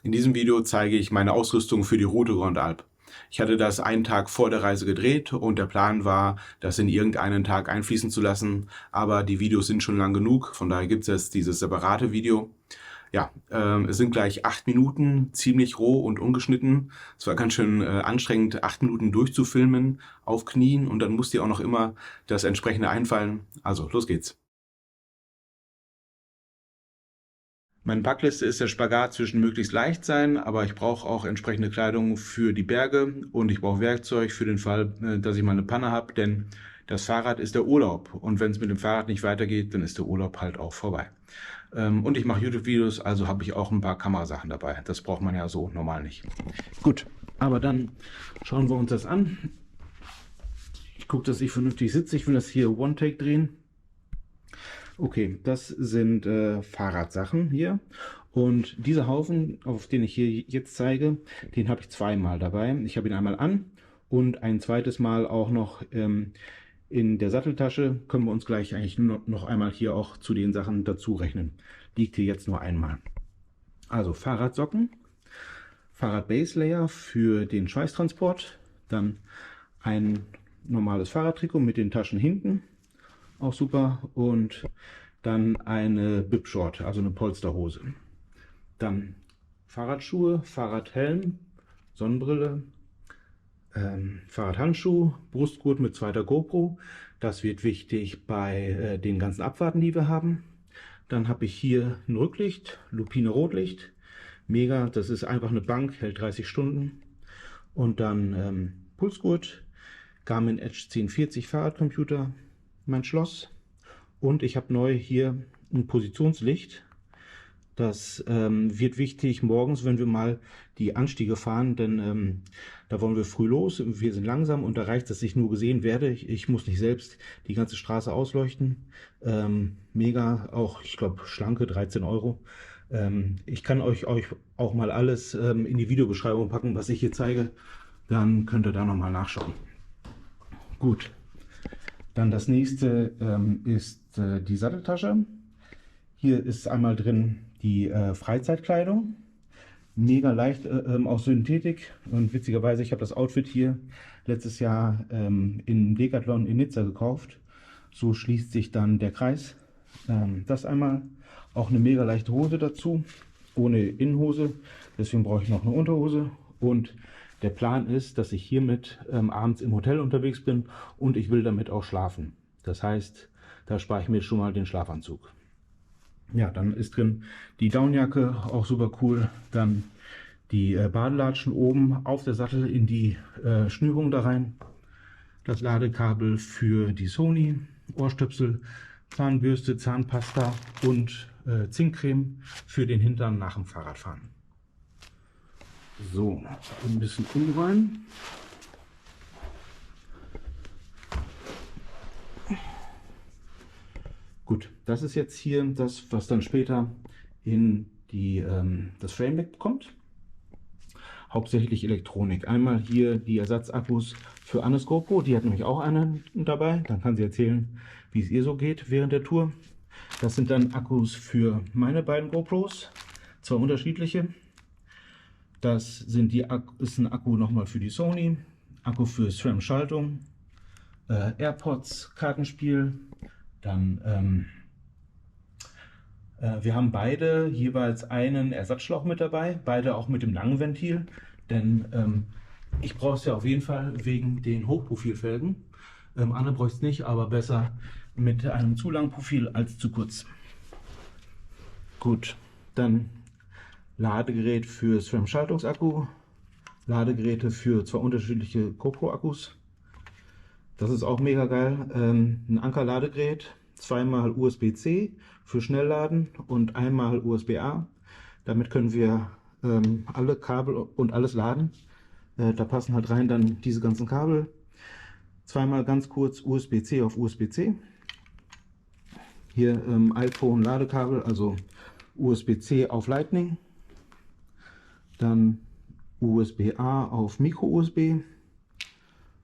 In diesem Video zeige ich meine Ausrüstung für die Route Grand Alp. Ich hatte das einen Tag vor der Reise gedreht und der Plan war, das in irgendeinen Tag einfließen zu lassen, aber die Videos sind schon lang genug, von daher gibt es jetzt dieses separate Video. Ja, es sind gleich 8 Minuten, ziemlich roh und ungeschnitten. Es war ganz schön anstrengend, 8 Minuten durchzufilmen, auf Knien, und dann muss dir auch noch immer das entsprechende einfallen. Also, los geht's. Meine Packliste ist der Spagat zwischen möglichst leicht sein, aber ich brauche auch entsprechende Kleidung für die Berge und ich brauche Werkzeug für den Fall, dass ich mal eine Panne habe, denn das Fahrrad ist der Urlaub und wenn es mit dem Fahrrad nicht weitergeht, dann ist der Urlaub halt auch vorbei. Und ich mache YouTube-Videos, also habe ich auch ein paar Kamerasachen dabei. Das braucht man ja so normal nicht. Gut, aber dann schauen wir uns das an. Ich gucke, dass ich vernünftig sitze. Ich will das hier One-Take drehen. Okay, das sind Fahrradsachen hier. Und dieser Haufen, auf den ich hier jetzt zeige, den habe ich zweimal dabei. Ich habe ihn einmal an und ein zweites Mal auch noch in der Satteltasche. Können wir uns gleich eigentlich nur noch einmal hier auch zu den Sachen dazu rechnen. Liegt hier jetzt nur einmal. Also Fahrradsocken, Fahrrad-Base-Layer für den Schweißtransport, dann ein normales Fahrradtrikot mit den Taschen hinten, auch super, und dann eine Bib-Short, also eine Polsterhose. Dann Fahrradschuhe, Fahrradhelm, Sonnenbrille, Fahrradhandschuh, Brustgurt mit zweiter GoPro. Das wird wichtig bei den ganzen Abfahrten, die wir haben. Dann habe ich hier ein Rücklicht, Lupine Rotlicht. Mega, das ist einfach eine Bank, hält 30 Stunden. Und dann Pulsgurt, Garmin Edge 1040 Fahrradcomputer, mein Schloss. Und ich habe neu hier ein Positionslicht. Das wird wichtig morgens, wenn wir mal die Anstiege fahren, denn da wollen wir früh los. Wir sind langsam und da reicht es, dass ich nur gesehen werde. Ich muss nicht selbst die ganze Straße ausleuchten. Mega, auch ich glaube schlanke 13 Euro. Ich kann euch auch mal alles in die Videobeschreibung packen, was ich hier zeige. Dann könnt ihr da nochmal nachschauen. Gut, dann das nächste ist die Satteltasche. Hier ist einmal drin die Freizeitkleidung, mega leicht aus Synthetik, und witzigerweise, ich habe das Outfit hier letztes Jahr in Decathlon in Nizza gekauft. So schließt sich dann der Kreis. Das einmal, auch eine mega leichte Hose dazu, ohne Innenhose, deswegen brauche ich noch eine Unterhose. Und der Plan ist, dass ich hiermit abends im Hotel unterwegs bin und ich will damit auch schlafen. Das heißt, da spare ich mir schon mal den Schlafanzug. Ja, dann ist drin die Downjacke, auch super cool. Dann die Badelatschen oben auf der Sattel in die Schnürung da rein. Das Ladekabel für die Sony, Ohrstöpsel, Zahnbürste, Zahnpasta und Zinkcreme für den Hintern nach dem Fahrradfahren. So, ein bisschen umrollen. Gut, das ist jetzt hier das, was dann später in das Frameback kommt. Hauptsächlich Elektronik. Einmal hier die Ersatzakkus für Annes GoPro, die hat nämlich auch eine dabei. Dann kann sie erzählen, wie es ihr so geht während der Tour. Das sind dann Akkus für meine beiden GoPros, zwei unterschiedliche. Das ist ein Akku nochmal für die Sony, Akku für SRAM-Schaltung, AirPods, Kartenspiel. Dann wir haben beide jeweils einen Ersatzschlauch mit dabei, beide auch mit dem langen Ventil, denn ich brauche es ja auf jeden Fall wegen den Hochprofilfelgen. Anne bräuchte es nicht, aber besser mit einem zu langen Profil als zu kurz. Gut, dann Ladegerät für SRAM-Schaltungsakku, Ladegeräte für zwei unterschiedliche GoPro-Akkus. Das ist auch mega geil. Ein Anker-Ladegerät, zweimal USB-C für Schnellladen und einmal USB-A. Damit können wir alle Kabel und alles laden. Da passen halt rein dann diese ganzen Kabel. Zweimal ganz kurz USB-C auf USB-C. Hier iPhone Ladekabel, also USB-C auf Lightning. Dann USB-A auf Micro-USB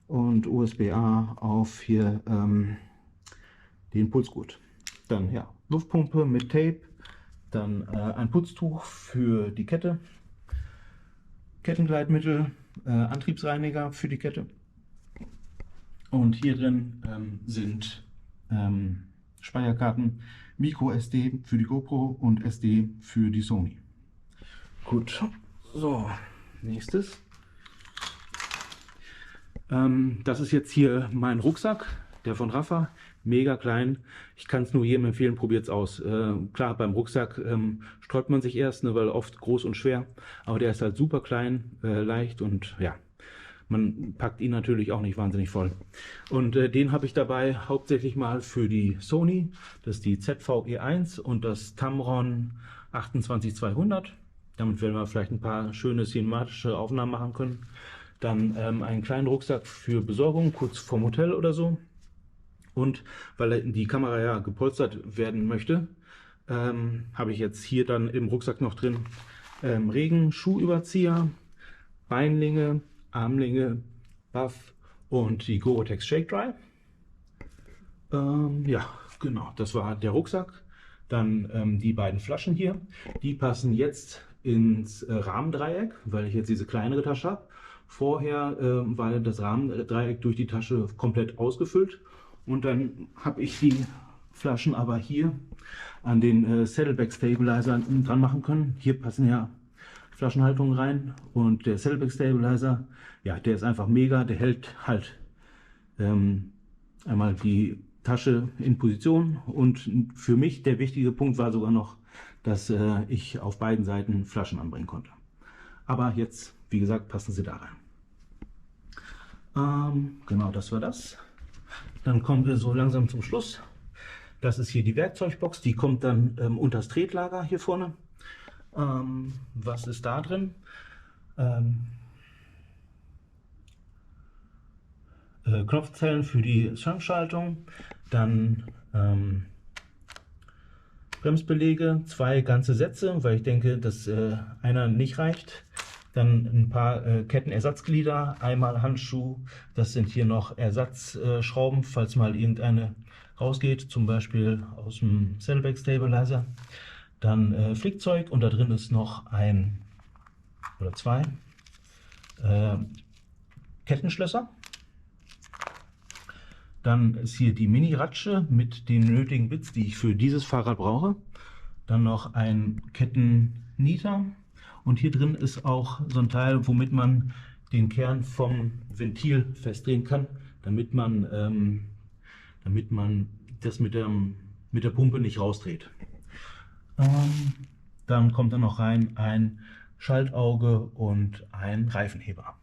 und USB-A auf hier den Pulsgurt. Dann ja, Luftpumpe mit Tape, dann ein Putztuch für die Kette, Kettengleitmittel, Antriebsreiniger für die Kette. Und hier drin sind Speicherkarten, Micro SD für die GoPro und SD für die Sony. Gut, so, nächstes. Das ist jetzt hier mein Rucksack, der von Rafa, mega klein. Ich kann es nur jedem empfehlen, probiert es aus. Klar, beim Rucksack sträubt man sich erst, ne, weil oft groß und schwer, aber der ist halt super klein, leicht und ja, man packt ihn natürlich auch nicht wahnsinnig voll. Und den habe ich dabei hauptsächlich mal für die Sony, das ist die ZV-E1 und das Tamron 28200. Damit werden wir vielleicht ein paar schöne cinematische Aufnahmen machen können. Dann einen kleinen Rucksack für Besorgung, kurz vorm Hotel oder so. Und weil die Kamera ja gepolstert werden möchte, habe ich jetzt hier dann im Rucksack noch drin Regenschuhüberzieher, Beinlinge, Armlinge, Buff und die Gore-Tex Shake Dry. Ja, genau, das war der Rucksack. Dann die beiden Flaschen hier, die passen jetzt ins Rahmendreieck, weil ich jetzt diese kleinere Tasche habe. Vorher war das Rahmendreieck durch die Tasche komplett ausgefüllt und dann habe ich die Flaschen aber hier an den Saddleback Stabilizer dran machen können. Hier passen ja Flaschenhaltungen rein und der Saddleback Stabilizer, ja, der ist einfach mega, der hält halt einmal die Tasche in Position und für mich der wichtige Punkt war sogar noch, dass ich auf beiden Seiten Flaschen anbringen konnte. Aber jetzt, wie gesagt, passen sie da rein. Genau, das war das. Dann kommen wir so langsam zum Schluss. Das ist hier die Werkzeugbox, die kommt dann unter das Tretlager hier vorne. Was ist da drin? Knopfzellen für die Schrankschaltung, dann Bremsbeläge, 2 ganze Sätze, weil ich denke, dass einer nicht reicht. Dann ein paar Kettenersatzglieder, einmal Handschuh, das sind hier noch Ersatzschrauben, falls mal irgendeine rausgeht, zum Beispiel aus dem Saddleback Stabilizer. Dann Flickzeug und da drin ist noch ein oder 2 Kettenschlösser. Dann ist hier die Mini-Ratsche mit den nötigen Bits, die ich für dieses Fahrrad brauche. Dann noch ein Kettennieter. Und hier drin ist auch so ein Teil, womit man den Kern vom Ventil festdrehen kann, damit man das mit der Pumpe nicht rausdreht. Dann kommt da noch rein ein Schaltauge und ein Reifenheber.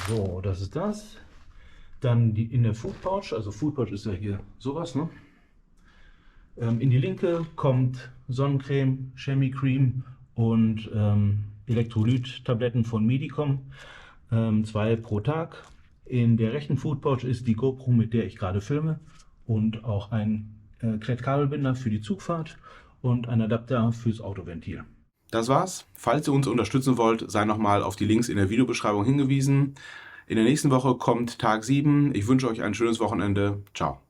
So, das ist das. Dann in der Food Pouch, also Food Pouch ist ja hier sowas, ne? In die linke kommt Sonnencreme, Chamois Cream und Elektrolyt-Tabletten von Medicom, 2 pro Tag. In der rechten Food Pouch ist die GoPro, mit der ich gerade filme, und auch ein Klettkabelbinder für die Zugfahrt und ein Adapter fürs Autoventil. Das war's. Falls ihr uns unterstützen wollt, sei nochmal auf die Links in der Videobeschreibung hingewiesen. In der nächsten Woche kommt Tag 7. Ich wünsche euch ein schönes Wochenende. Ciao.